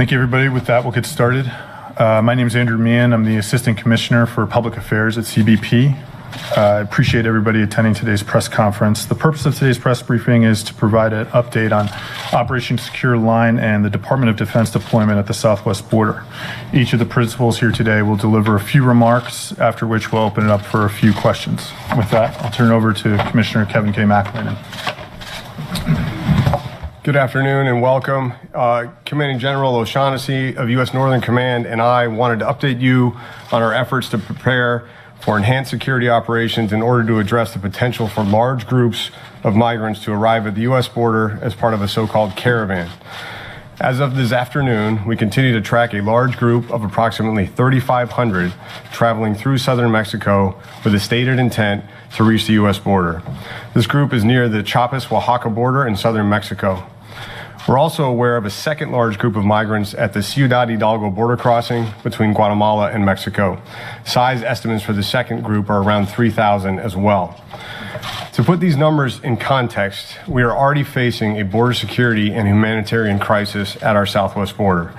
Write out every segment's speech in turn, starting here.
Thank you, everybody. With that, we'll get started. My name is Andrew Meehan. I'm the Assistant Commissioner for Public Affairs at CBP. I appreciate everybody attending today's press conference. The purpose of today's press briefing is to provide an update on Operation Secure Line and the Department of Defense deployment at the southwest border. Each of the principals here today will deliver a few remarks, after which we'll open it up for a few questions. With that, I'll turn it over to Commissioner Kevin K. McAleenan. Good afternoon and welcome. Commanding General O'Shaughnessy of U.S. Northern Command and I wanted to update you on our efforts to prepare for enhanced security operations in order to address the potential for large groups of migrants to arrive at the U.S. border as part of a so-called caravan. As of this afternoon, we continue to track a large group of approximately 3,500 traveling through southern Mexico with a stated intent to reach the U.S. border. This group is near the Chiapas-Oaxaca border in southern Mexico. We're also aware of a second large group of migrants at the Ciudad Hidalgo border crossing between Guatemala and Mexico. Size estimates for the second group are around 3,000 as well. To put these numbers in context, we are already facing a border security and humanitarian crisis at our southwest border.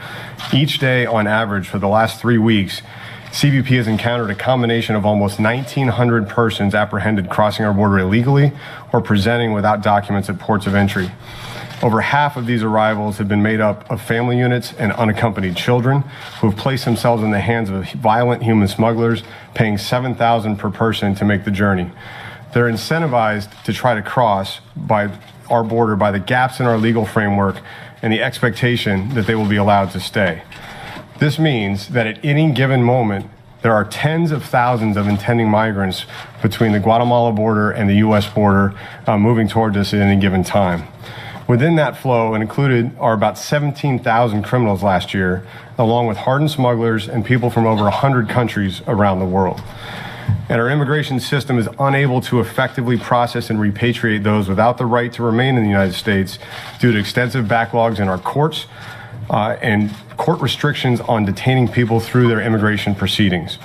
Each day, on average, for the last 3 weeks, CBP has encountered a combination of almost 1,900 persons apprehended crossing our border illegally or presenting without documents at ports of entry. Over half of these arrivals have been made up of family units and unaccompanied children who have placed themselves in the hands of violent human smugglers, paying $7,000 per person to make the journey. They're incentivized to try to cross by our border by the gaps in our legal framework and the expectation that they will be allowed to stay. This means that at any given moment, there are tens of thousands of intending migrants between the Guatemala border and the U.S. border moving toward us at any given time. Within that flow, and included, are about 17,000 criminals last year, along with hardened smugglers and people from over 100 countries around the world. And our immigration system is unable to effectively process and repatriate those without the right to remain in the United States due to extensive backlogs in our courts and court restrictions on detaining people through their immigration proceedings.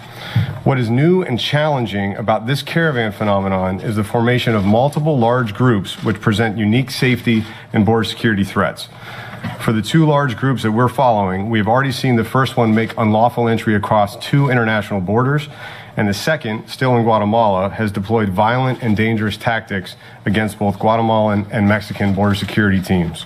What is new and challenging about this caravan phenomenon is the formation of multiple large groups which present unique safety and border security threats. For the two large groups that we're following, we have already seen the first one make unlawful entry across 2 international borders, and the second, still in Guatemala, has deployed violent and dangerous tactics against both Guatemalan and Mexican border security teams.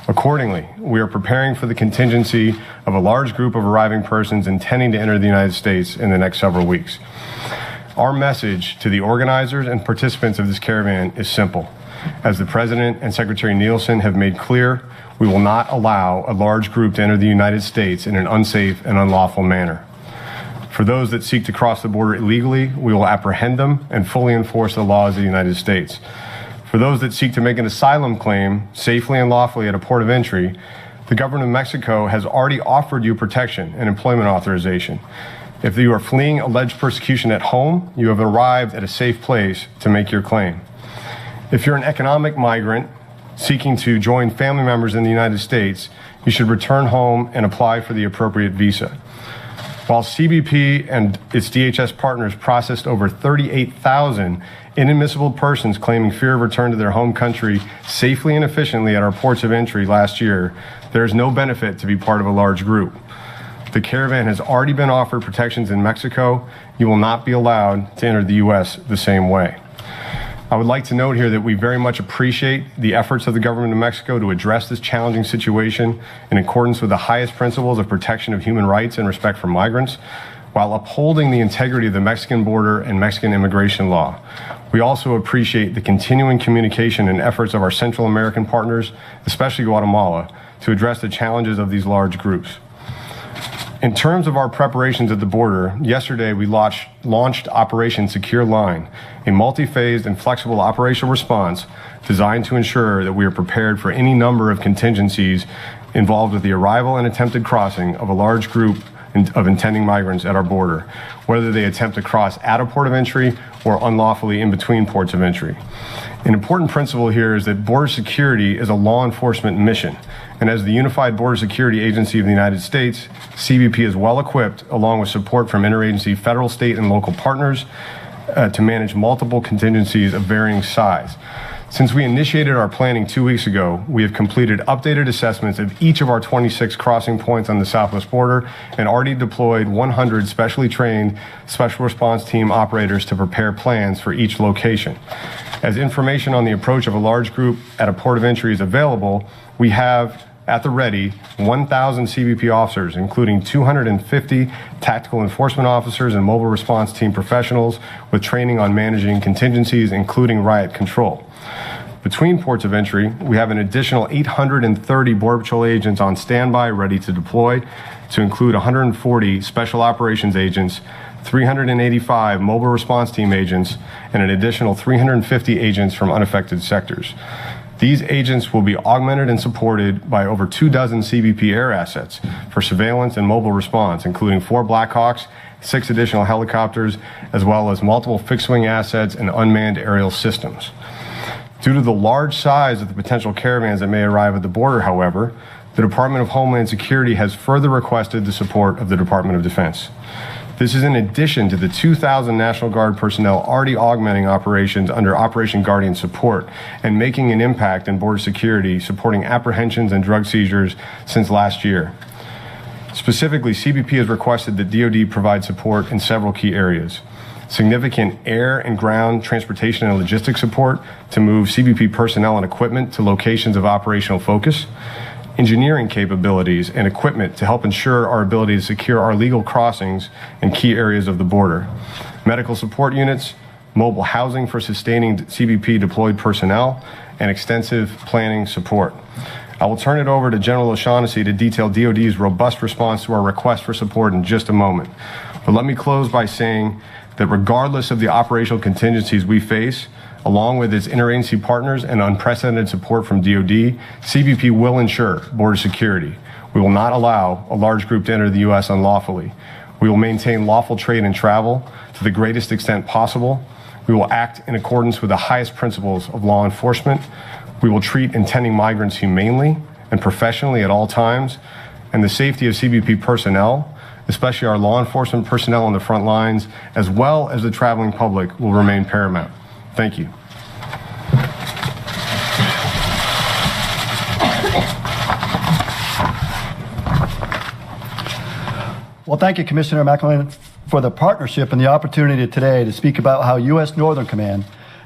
Accordingly, we are preparing for the contingency of a large group of arriving persons intending to enter the United States in the next several weeks. Our message to the organizers and participants of this caravan is simple. As the President and Secretary Nielsen have made clear, we will not allow a large group to enter the United States in an unsafe and unlawful manner. For those that seek to cross the border illegally, we will apprehend them and fully enforce the laws of the United States. For those that seek to make an asylum claim safely and lawfully at a port of entry, the government of Mexico has already offered you protection and employment authorization. If you are fleeing alleged persecution at home, you have arrived at a safe place to make your claim. If you're an economic migrant seeking to join family members in the United States, you should return home and apply for the appropriate visa. While CBP and its DHS partners processed over 38,000 inadmissible persons claiming fear of return to their home country safely and efficiently at our ports of entry last year, there is no benefit to be part of a large group. The caravan has already been offered protections in Mexico. You will not be allowed to enter the U.S. the same way. I would like to note here that we very much appreciate the efforts of the government of Mexico to address this challenging situation in accordance with the highest principles of protection of human rights and respect for migrants, while upholding the integrity of the Mexican border and Mexican immigration law. We also appreciate the continuing communication and efforts of our Central American partners, especially Guatemala, to address the challenges of these large groups. In terms of our preparations at the border, yesterday we launched Operation Secure Line, a multi-phased and flexible operational response designed to ensure that we are prepared for any number of contingencies involved with the arrival and attempted crossing of a large group of intending migrants at our border, whether they attempt to cross at a port of entry or unlawfully in between ports of entry. An important principle here is that border security is a law enforcement mission, and as the Unified Border Security Agency of the United States, CBP is well equipped, along with support from interagency federal, state, and local partners, to manage multiple contingencies of varying size. Since we initiated our planning 2 weeks ago, we have completed updated assessments of each of our 26 crossing points on the southwest border and already deployed 100 specially trained special response team operators to prepare plans for each location. As information on the approach of a large group at a port of entry is available, we have at the ready 1,000 CBP officers, including 250 tactical enforcement officers and mobile response team professionals with training on managing contingencies, including riot control. Between ports of entry, we have an additional 830 Border Patrol agents on standby ready to deploy, to include 140 Special Operations agents, 385 Mobile Response Team agents, and an additional 350 agents from unaffected sectors. These agents will be augmented and supported by over 24 CBP air assets for surveillance and mobile response, including 4 Blackhawks, 6 additional helicopters, as well as multiple fixed-wing assets and unmanned aerial systems. Due to the large size of the potential caravans that may arrive at the border, however, the Department of Homeland Security has further requested the support of the Department of Defense. This is in addition to the 2,000 National Guard personnel already augmenting operations under Operation Guardian support and making an impact in border security, supporting apprehensions and drug seizures since last year. Specifically, CBP has requested that DoD provide support in several key areas. Significant air and ground transportation and logistics support to move CBP personnel and equipment to locations of operational focus, engineering capabilities and equipment to help ensure our ability to secure our legal crossings in key areas of the border, medical support units, mobile housing for sustaining CBP deployed personnel, and extensive planning support. I will turn it over to General O'Shaughnessy to detail DoD's robust response to our request for support in just a moment. But let me close by saying that regardless of the operational contingencies we face, along with its interagency partners and unprecedented support from DoD, CBP will ensure border security. We will not allow a large group to enter the U.S. unlawfully. We will maintain lawful trade and travel to the greatest extent possible. We will act in accordance with the highest principles of law enforcement. We will treat intending migrants humanely and professionally at all times, and the safety of CBP personnel, especially our law enforcement personnel on the front lines, as well as the traveling public, will remain paramount. Thank you. Well, thank you, Commissioner McElwain, for the partnership and the opportunity today to speak about how U.S. Northern Command,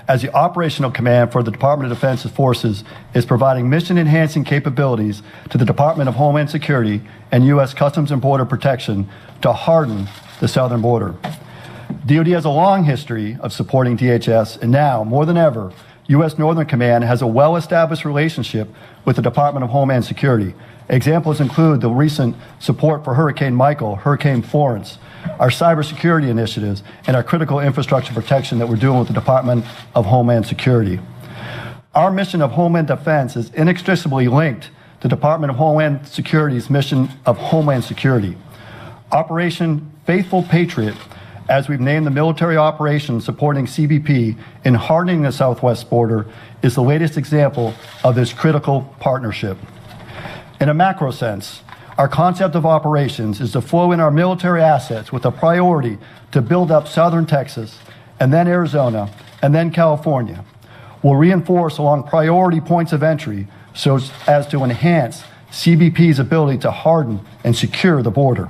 as the operational command for the Department of Defense forces, is providing mission-enhancing capabilities to the Department of Homeland Security and U.S. Customs and Border Protection to harden the southern border. DoD has a long history of supporting DHS, and now, more than ever, U.S. Northern Command has a well-established relationship with the Department of Homeland Security. Examples include the recent support for Hurricane Michael, Hurricane Florence, our cybersecurity initiatives, and our critical infrastructure protection that we're doing with the Department of Homeland Security. Our mission of Homeland Defense is inextricably linked to the Department of Homeland Security's mission of Homeland Security. Operation Faithful Patriot, as we've named the military operation supporting CBP in hardening the southwest border, is the latest example of this critical partnership. In a macro sense, our concept of operations is to flow in our military assets with a priority to build up southern Texas, and then Arizona, and then California. We'll reinforce along priority points of entry so as to enhance CBP's ability to harden and secure the border.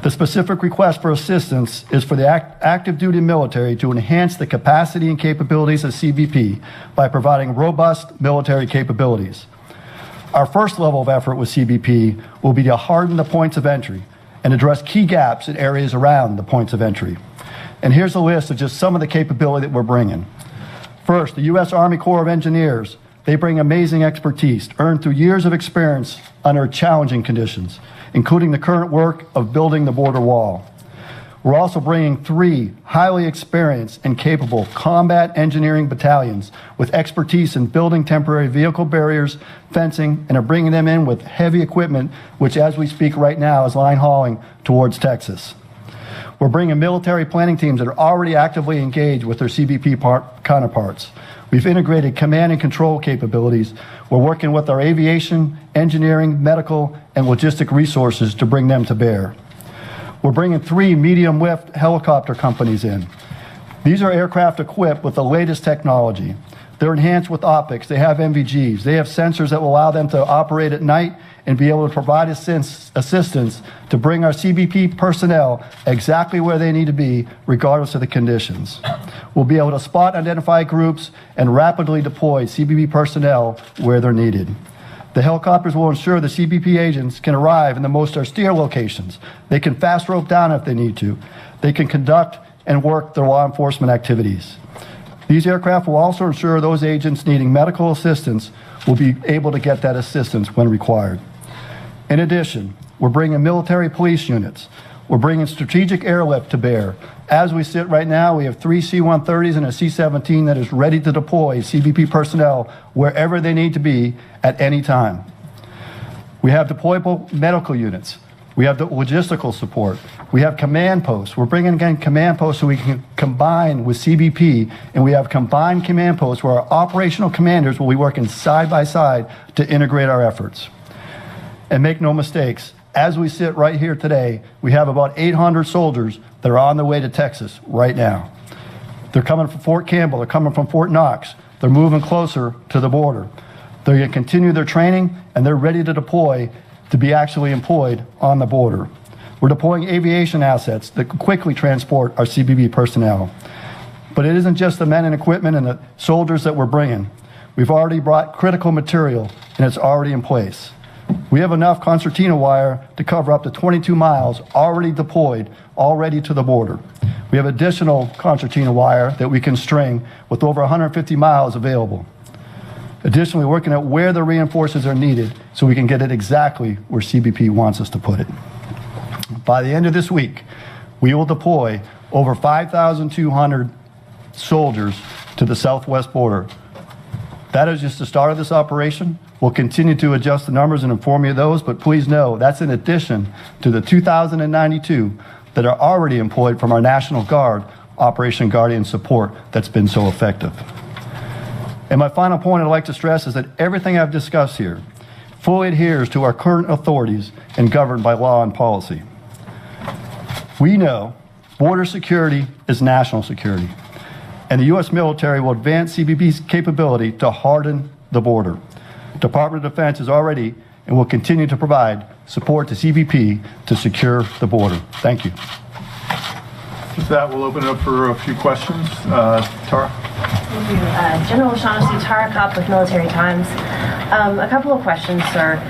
The specific request for assistance is for the active duty military to enhance the capacity and capabilities of CBP by providing robust military capabilities. Our first level of effort with CBP will be to harden the points of entry and address key gaps in areas around the points of entry. And here's a list of just some of the capability that we're bringing. First, the U.S. Army Corps of Engineers. They bring amazing expertise earned through years of experience under challenging conditions, including the current work of building the border wall. We're also bringing 3 highly experienced and capable combat engineering battalions with expertise in building temporary vehicle barriers, fencing, and are bringing them in with heavy equipment, which as we speak right now is line hauling towards Texas. We're bringing military planning teams that are already actively engaged with their CBP counterparts. We've integrated command and control capabilities. We're working with our aviation, engineering, medical, and logistic resources to bring them to bear. We're bringing 3 medium-lift helicopter companies in. These are aircraft equipped with the latest technology. They're enhanced with optics. They have MVGs. They have sensors that will allow them to operate at night and be able to provide assistance to bring our CBP personnel exactly where they need to be, regardless of the conditions. We'll be able to spot and identify groups and rapidly deploy CBP personnel where they're needed. The helicopters will ensure the CBP agents can arrive in the most austere locations. They can fast rope down if they need to. They can conduct and work their law enforcement activities. These aircraft will also ensure those agents needing medical assistance will be able to get that assistance when required. In addition, we're bringing military police units. We're bringing strategic airlift to bear. As we sit right now, we have 3 C-130s and a C-17 that is ready to deploy CBP personnel wherever they need to be at any time. We have deployable medical units. We have the logistical support. We have command posts. We're bringing again command posts so we can combine with CBP, and we have combined command posts where our operational commanders will be working side by side to integrate our efforts. And make no mistakes, as we sit right here today, we have about 800 soldiers that are on their way to Texas right now. They're coming from Fort Campbell. They're coming from Fort Knox. They're moving closer to the border. They're going to continue their training, and they're ready to deploy to be actually employed on the border. We're deploying aviation assets that can quickly transport our CBP personnel. But it isn't just the men and equipment and the soldiers that we're bringing. We've already brought critical material, and it's already in place. We have enough concertina wire to cover up to 22 miles already deployed, already to the border. We have additional concertina wire that we can string with over 150 miles available. Additionally, working at where the reinforcements are needed so we can get it exactly where CBP wants us to put it. By the end of this week, we will deploy over 5,200 soldiers to the southwest border. That is just the start of this operation. We'll continue to adjust the numbers and inform you of those, but please know that's in addition to the 2,092 that are already employed from our National Guard Operation Guardian support that's been so effective. And my final point I'd like to stress is that everything I've discussed here fully adheres to our current authorities and governed by law and policy. We know border security is national security, and the U.S. military will advance CBP's capability to harden the border. Department of Defense is already and will continue to provide support to CBP to secure the border. Thank you. With that, we'll open it up for a few questions. Tara? Thank you. General O'Shaughnessy, Tara Kopp with Military Times. A couple of questions, sir.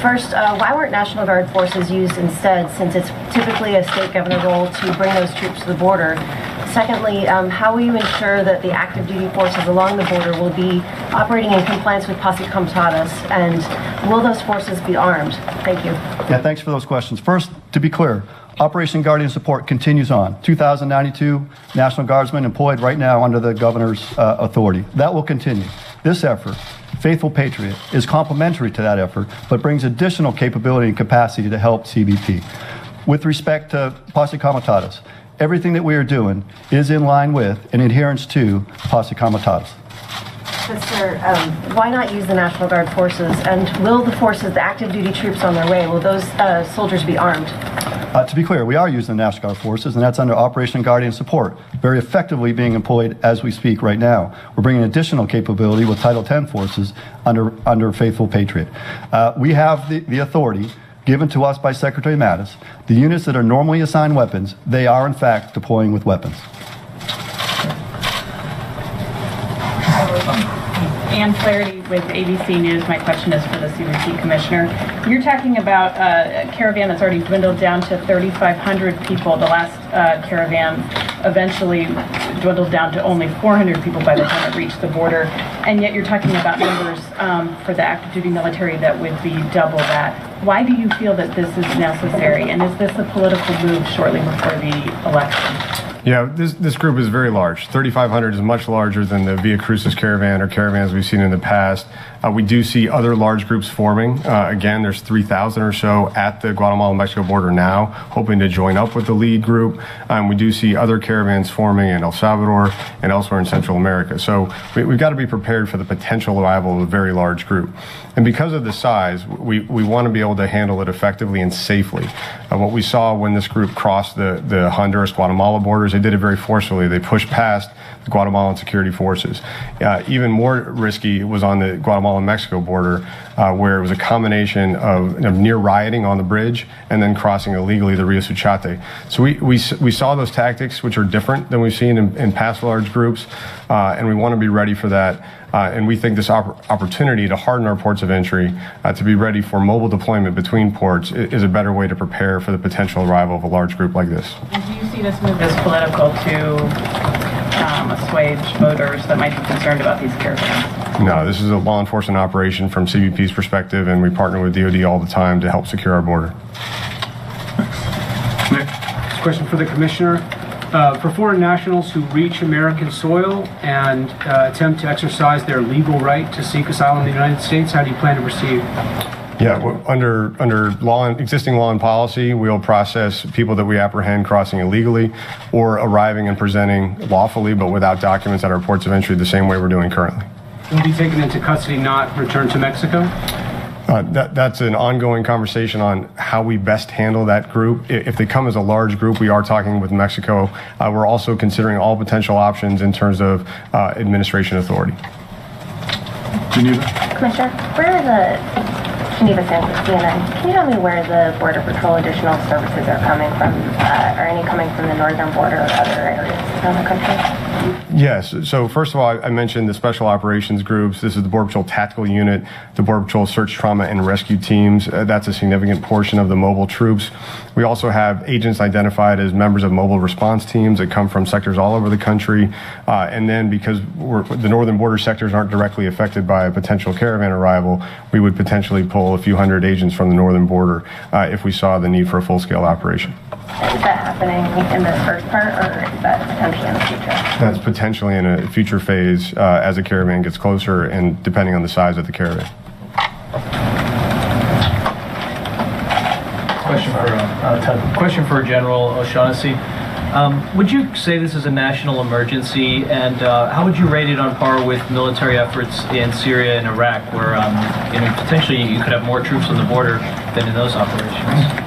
First, why weren't National Guard forces used instead, since it's typically a state governor role to bring those troops to the border? Secondly, how will you ensure that the active duty forces along the border will be operating in compliance with Posse Comitatus, and will those forces be armed? Thank you. Yeah, thanks for those questions. First, to be clear, Operation Guardian Support continues on. 2,092 National Guardsmen employed right now under the governor's authority. That will continue. This effort, Faithful Patriot, is complementary to that effort, but brings additional capability and capacity to help CBP. With respect to Posse Comitatus, everything that we are doing is in line with and adherence to Posse Comitatus. But sir, why not use the National Guard forces? And will the forces, the active duty troops on their way, will those soldiers be armed? To be clear, we are using the National Guard forces, and that's under Operation Guardian Support, very effectively being employed as we speak right now. We're bringing additional capability with Title X forces under Faithful Patriot. We have the authority given to us by Secretary Mattis. The units that are normally assigned weapons, they are in fact deploying with weapons. Ann Flaherty with ABC News. My question is for the CBP Commissioner. You're talking about a caravan that's already dwindled down to 3,500 people. The last caravan eventually dwindled down to only 400 people by the time it reached the border. And yet you're talking about numbers for the active duty military that would be double that. Why do you feel that this is necessary? And is this a political move shortly before the election? Yeah, this group is very large. 3,500 is much larger than the Via Crucis caravan or caravans we've seen in the past. We do see other large groups forming. Again, there's 3,000 or so at the Guatemala-Mexico border now, hoping to join up with the lead group. We do see other caravans forming in El Salvador and elsewhere in Central America. So we've got to be prepared for the potential arrival of a very large group. And because of the size, we want to be able to handle it effectively and safely. What we saw when this group crossed the Honduras-Guatemala borders, they did it very forcefully. They pushed past the Guatemalan security forces. Even more risky was on the Guatemala-Mexico border, where it was a combination of near rioting on the bridge and then crossing illegally the Rio Suchate. So we saw those tactics, which are different than we've seen in past large groups, and we want to be ready for that. And we think this opportunity to harden our ports of entry, to be ready for mobile deployment between ports, is a better way to prepare for the potential arrival of a large group like this. And do you see this move as political to assuage voters that might be concerned about these caravans? No, this is a law enforcement operation from CBP's perspective, and we partner with DoD all the time to help secure our border. Next question for the Commissioner. For foreign nationals who reach American soil and attempt to exercise their legal right to seek asylum in the United States, how do you plan to proceed? Yeah, under existing law and policy, we'll process people that we apprehend crossing illegally or arriving and presenting lawfully but without documents at our ports of entry the same way we're doing currently. Will be taken into custody, not returned to Mexico? That's an ongoing conversation on how we best handle that group. If they come as a large group, we are talking with Mexico. We're also considering all potential options in terms of administration authority. Geneva. Commissioner, where are the Geneva CNN? Can you tell me where the Border Patrol additional services are coming from? Are any coming from the northern border or other areas around the country? Yes. So first of all, I mentioned the special operations groups. This is the Border Patrol Tactical Unit, the Border Patrol Search, Trauma, and Rescue Teams. That's a significant portion of the mobile troops. We also have agents identified as members of mobile response teams that come from sectors all over the country. And then because the northern border sectors aren't directly affected by a potential caravan arrival, we would potentially pull a few hundred agents from the northern border if we saw the need for a full-scale operation. Is that happening in this first part, or is that potentially in the future? That's potentially in a future phase as a caravan gets closer and depending on the size of the caravan. Question for General O'Shaughnessy. Would you say this is a national emergency, and how would you rate it on par with military efforts in Syria and Iraq, where potentially you could have more troops on the border than in those operations?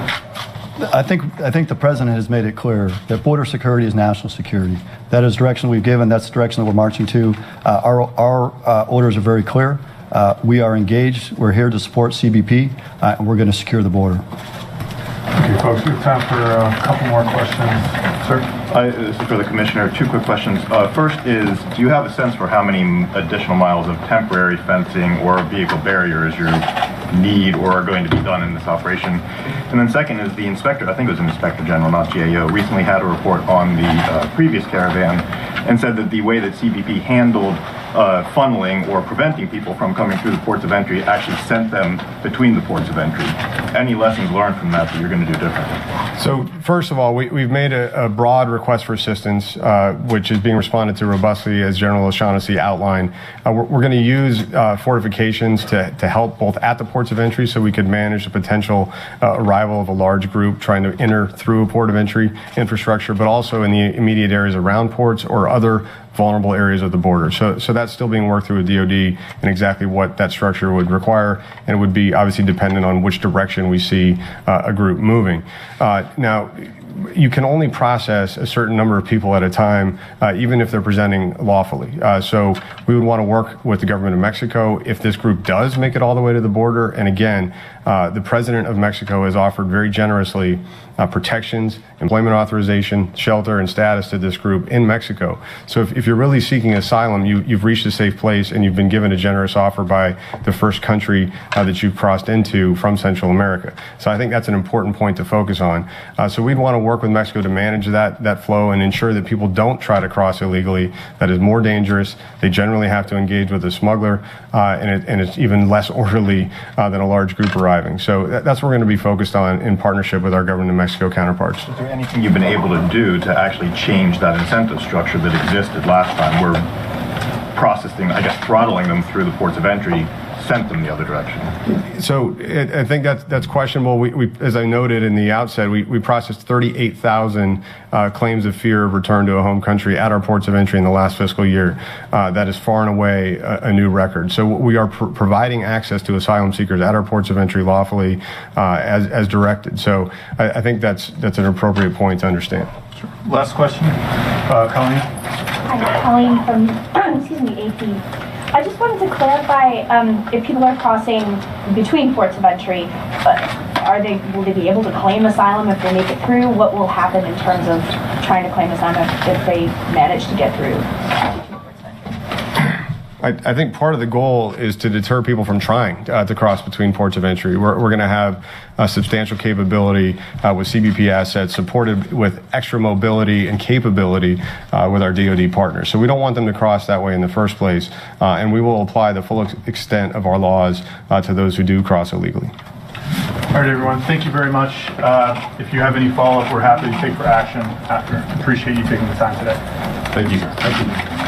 I think the president has made it clear that border security is national security. That is direction we've given. That's the direction that we're marching to. Our orders are very clear. We are engaged. We're here to support CBP, and we're going to secure the border. Okay, folks, we have time for a couple more questions. Sir? This is for the Commissioner. Two quick questions. First is, do you have a sense for how many additional miles of temporary fencing or vehicle barriers you need or are going to be done in this operation? And then second is the inspector, I think it was an Inspector General, not GAO, recently had a report on the previous caravan and said that the way that CBP handled funneling or preventing people from coming through the ports of entry actually sent them between the ports of entry. Any lessons learned from that you're going to do differently? So first of all, we've made a broad request for assistance, which is being responded to robustly, as General O'Shaughnessy outlined. We're going to use fortifications to help both at the ports of entry so we could manage the potential arrival of a large group trying to enter through a port of entry infrastructure, but also in the immediate areas around ports or other vulnerable areas of the border. So that's still being worked through with DoD and exactly what that structure would require, and it would be obviously dependent on which direction we see a group moving. Now, you can only process a certain number of people at a time, even if they're presenting lawfully. So we would want to work with the government of Mexico if this group does make it all the way to the border. And again, the president of Mexico has offered very generously protections, employment authorization, shelter, and status to this group in Mexico. So if you're really seeking asylum, you've reached a safe place and you've been given a generous offer by the first country that you've crossed into from Central America. So I think that's an important point to focus on. So we'd want to work with Mexico to manage that flow and ensure that people don't try to cross illegally. That is more dangerous. They generally have to engage with a smuggler, and it's even less orderly than a large group arriving. So that's what we're going to be focused on in partnership with our government of Mexico counterparts. Is there anything you've been able to do to actually change that incentive structure that existed last time? We're processing, I guess, throttling them through the ports of entry sent them the other direction? So I think that's questionable. We, as I noted in the outset, we processed 38,000 claims of fear of return to a home country at our ports of entry in the last fiscal year. That is far and away a new record. So we are providing access to asylum seekers at our ports of entry lawfully as directed. So I think that's an appropriate point to understand. Sure. Last question, Colleen. Hi, Colleen from excuse me, AP. I just wanted to clarify if people are crossing between ports of entry, will they be able to claim asylum if they make it through? What will happen in terms of trying to claim asylum if they manage to get through? I think part of the goal is to deter people from trying to cross between ports of entry. We're going to have a substantial capability with CBP assets supported with extra mobility and capability with our DoD partners. So we don't want them to cross that way in the first place, and we will apply the full extent of our laws to those who do cross illegally. All right, everyone, thank you very much. If you have any follow-up, we're happy to take for action after. Appreciate you taking the time today. Thank you. Thank you.